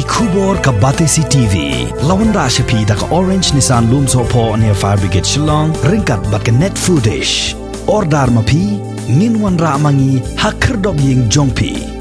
Khubor ka Batesi TV. Lawan Rashapi da ka Orange Nissan Loom Sopo near Fire Brigade Shnong. Ringkat bat ka net footage. Ordar mapi. Minwan ra mangi hakerdog ying jongpi.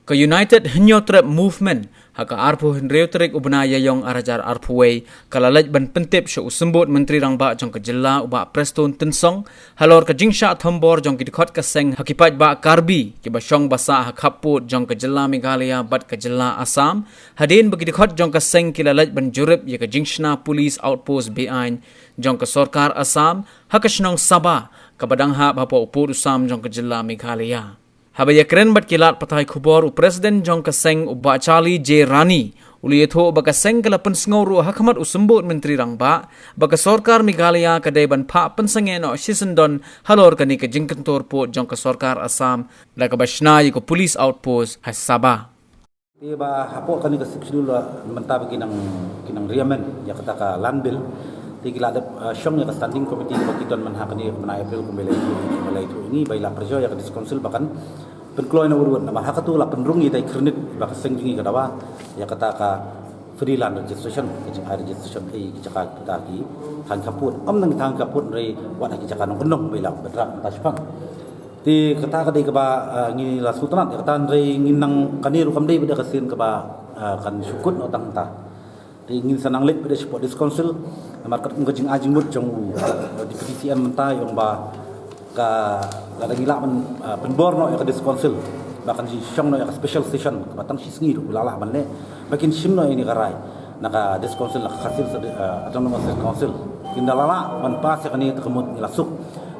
Ka United Hinyotrep Movement haka arpu henreuterik ubnaya yong arajar arpuway kalalaj ban Pyntip sya usembut menteri rangba jong ka jilla uba Preston Tensong Halor ka Jingshah Thombor jong ki Dkhot ka seng hakipaj ba karbi ki ba syong basa hakaput jong ka jilla Meghalaya bat ka jilla Assam hadin bagi Dkhot jong ka seng kilalaj ban jurip ya ka Jingshah Police Outpost behind jong ka Sarkar Assam haka Shnong Saba ka badangha bapa upur usam jong ka jilla Meghalaya. Habaya keren bat kilat patay khubor u Presiden jong kaseng u Bachali J. Rani uli etho baka seng kala pensngawru hakamat usembut menteri rangba baka Sarkar Meghalaya kadai ban pa pensengen o sisendon Halor kani ka jingkentor po jong ka Sarkar Assam la ka bashna ko Police Outpost has Saba. Tiba hapo kani ka siksidul mentabi kinang riamen ya kata ka landbill tigila ada syong ya ka standing committee bagi don manhakani mana April kumbelai itu ini baila perjo ya ka diskonsil bahkan penkloy na urut na mahakatu la penrungi dai kredit baka sengjingi ka dawa ya kata ka freelance registration kicing registration ai kicaka kita ki han kaput nang thang kaput rei wat kicaka nong kenong baila bedrak tasfang ti kata ka dei ka ba ngi la sultanat ya kata rei nginang kaniru kamdei beda kasin ka ba kan syukut otang ta ingin senang lek pada support diskonsil market ngajing ajing mut jong di petisian mentah yang ba ka la gila penbor no ya diskonsil bahkan si syong no ya special station batang sisngi do lala manle makin sim no ini karai naka diskonsil la khasil autonomous council kindalala man pas ya kani tekemut lasuk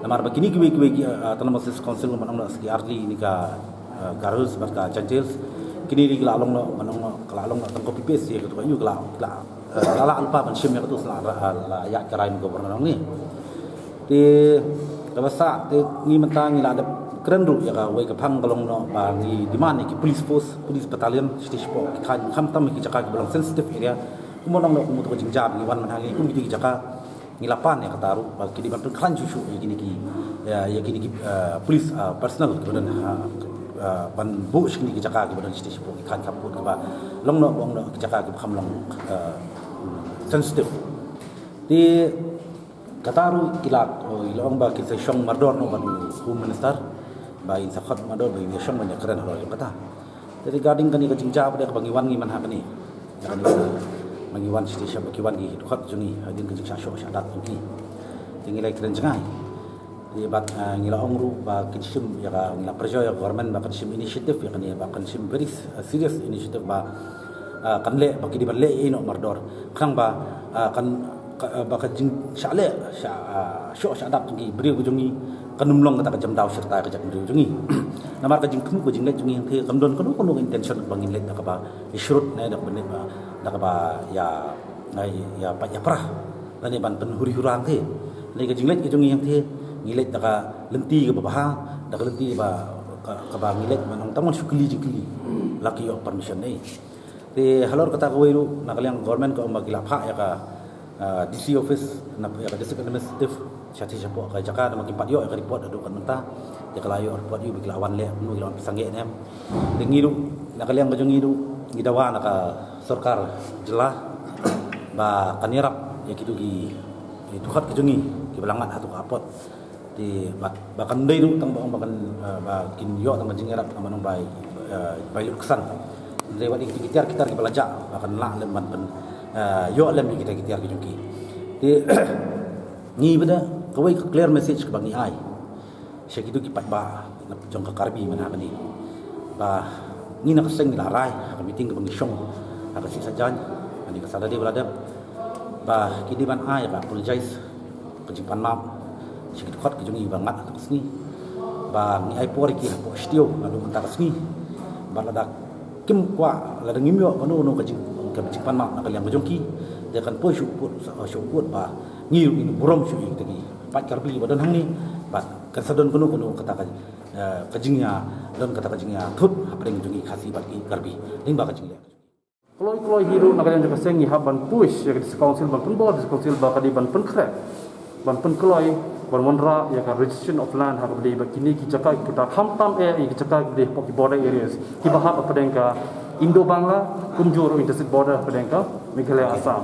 namar begini kiwi autonomous council man no segi arli ni ka garus barka chantils kini di kelalong no manong no kelalong no tangko pipis ya ketua yu kelalong lala alpa pensim ya ketua la ya karai gubernur ni ti kabasa ti ni mentang ni la ada keren ru ya ka wei ka phang kalong no ba ni demand ki police force police battalion station po ki khan kham tam ki jaka ki belong sensitive area kumonong no kumu to jingjab ni wan man hangi kum ki jaka ni lapan ya kataru ba ki di ban khan chu chu ki ni ya ki police personal kemudian ban bu shini ki jaka ki badan station po ki khan kaput ka ba long no bong no ki jaka ki kham long sensitive di kataru kilak ilong ba ki syong mardor no ban home minister ba in sakhot mardor ba ni syong ban keren holo kata jadi gading kani ka jingja pada ka bangiwan ngi man ha kani kan bangiwan station ba ki wan gi Dkhot jungi hadin ka jingsa sho shadat ki tingi lai keren jangai di bat ngila ongru ba kinsim ya ka ngila perjo ya government ba kinsim initiative ya kani ba kinsim very serious initiative ba kan le ba ki di ban le ino mardor khang ba kan ba ka jing shale sho shadat ki bri ku jungi kanumlong kata ka jam daw serta ka jak bri jungi namar ka jing knu ku jing le jungi the kamdon kono intention bangin le ka ba ishrut na dak benet ba dak ba ya ya pa ya prah lani ban pen huri hurang the le ka jing le ki jungi yang the ngilet dak lenti ka ba dak lenti ba ka ba ngilet manong tamon sukli jikli laki yo permission nei te halor kata ko wiru nakaliang government ko magila pha ya ka DC office na ya ka district administrative chati chapo ka jaka na makin patyo ka report adu kan menta ya kalayo report yu bigla wan le nu gilawan pisange nem te ngiru nakaliang ka ngiru gidawa na ka sarkar jela ba kanirap ya kitu gi Dkhot ki jungi ki belangat atu ka apot di bahkan dei ru tang bahkan ba kin yo tang jingerap tang manong bai bai luksan dei wadi kita ki belajar bahkan la lemban pen yo lem kita ki jungi di ni beda kawai clear message ke bangi ai segitu ki pat ba jong ka karbi mana bani ba ni nak seng la rai ka meeting ke bangi syong ka si sajan ani ka sadade berada ba ki di ban ai ba apologize ke jimpan maaf sikit Dkhot ke jungi bangat atau kesni ba ni ai por ki po stio lalu mentar kesni ba la dak kim kwa la dengim yo kono no ka jimpan maaf nak liang jongki dia kan po syuput ba ngi ni burom syu ing tagi pat karbi badan hang ni ba kan sadon kono kata ka jingnya don kata ka jingnya thut apring jungi khasi bat ki karbi ling ba ka jingnya kloi hiru nak yang seng ni haban push ya di council ban penbor di council ba ka di ban penkrek ban penkloi ban monra ya ka registration of land ha beli ba kini ki jaka kita hamtam ki jaka di border areas ki bahap apa deng ka Indo-Bangla kumjur interstate border pedengka Meghalaya Assam.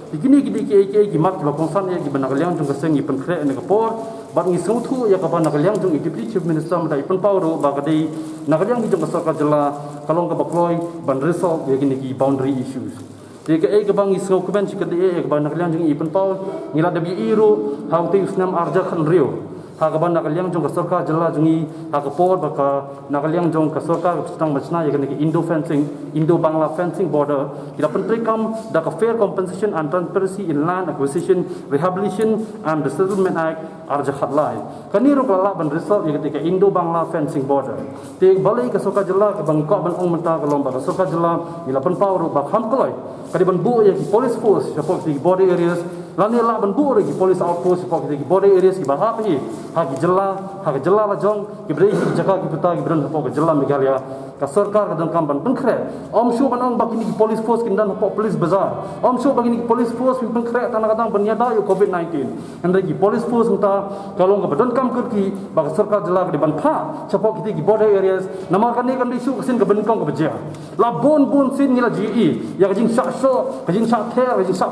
Begini ki mat ba konsan ya ki banakaliang jung kaseng i penkre ne kapor bat ngi sautu ya ka banakaliang jung deputy chief minister da ipon pawro ba kadai nakaliang ki jung kasarka jela kalong ka bakloi ban resolve ya ki boundary issues. Jika ke bang isau ke ben cikade ke bang nakaliang jung ipon paw ngila da bi iru how te usnam arja khan rio. Hakaban nakaliang jong kasorka jela jungi hakapor baka nakaliang jong kasorka sedang macna ya ki Indo fencing Indo Bangla fencing border kita pentri kam da ka fair compensation and transparency in land acquisition rehabilitation and the settlement act arja khatlai kani ro kala ban result ya ketika Indo Bangla fencing border te balai kasorka jela ka bang ko ban ong menta ka lomba kasorka jela ila pen pawro ba kham koloi kadi ban bu ya ki police force support the border areas lani la ban bu ki police outpost support the border areas ki bahap hi hagi jela la jong ki brei ki jaga ki puta ki bran hapo jela Meghalaya ka sarkar ka dan kam ban penkre om shu ban ong bakini ki police force kin dan hapo police bazar om shu bagini ki police force kin penkre tanah kadang banyada yo covid-19 ande ki police force unta kalong ka badan kam ki ba sarkar jela ka ban pha chapo ki border areas namar kan ni kan isu kasin ka ban kong ka bajia la bon sin ni la GE ya ka Jingshah so ka Jingshah ther ka Jingshah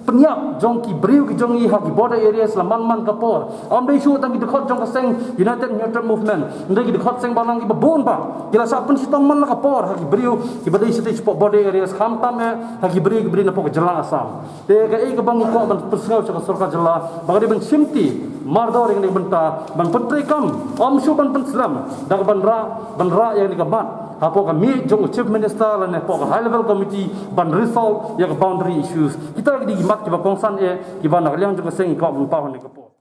penyak jong ki briu ki jong i ha ki border areas la man kapor om dei shu tang ki Dkhot jong ka seng United Neutral Movement ndai ki Dkhot seng balang ki babon ba kila sa pen sitong man la kapor ha ki briu ki badai site sport border areas kham tam ha ki briu na po ka jela Assam te ka ei ka bang ko ban persau sa sarkar jela ba ban simti mardor yang ni benta ban petri kam om shu ban penslam da ban ra yang ni ka bat hapo ka mi jong chief minister la ne po ka high level committee ban resolve ya ka boundary issues kita di mat ki ba kongsan e ki ba nakaliang jong ka seng ko ban pa ne ka po